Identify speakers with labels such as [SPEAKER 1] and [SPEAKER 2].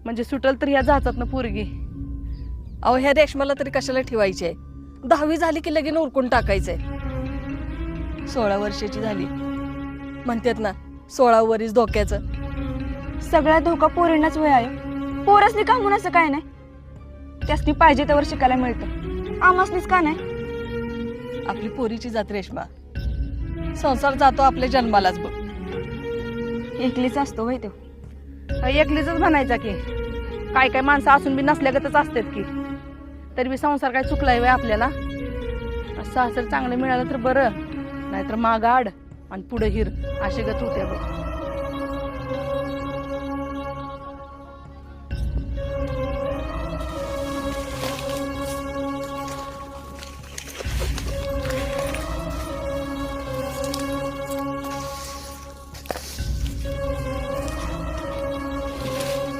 [SPEAKER 1] म्हणजे सुटल तर ह्या जातात ना पोरगी.
[SPEAKER 2] अहो ह्या रेशमाला तरी कशाला ठेवायची आहे? 10वी झाली की लगीन उरकून टाकायचंय. 16 वर्षाची झाली म्हणतात ना, 16 वरीस धोक्याचं.
[SPEAKER 3] सगळा धोका पोरींनाच वय आहे. पोरसनी का म्हणून असं काय नाही. त्यासनी पाहिजे त्यावर शिकायला मिळतं. आमासनीच का नाही?
[SPEAKER 2] आपली पोरीची जात रेशमा. संसार जातो आपल्या जन्मालाच बघ.
[SPEAKER 3] एकलीच असतो वय तो.
[SPEAKER 1] एकलीच म्हणायचा की काय काय माणसं असून बी नसल्यागतच असतात की. तरी बी संसार काय चुकलाय वय आपल्याला. सासर चांगलं मिळालं तर बरं, नाहीतर मागाड आणि पुढे हिर असे गत होते बघ.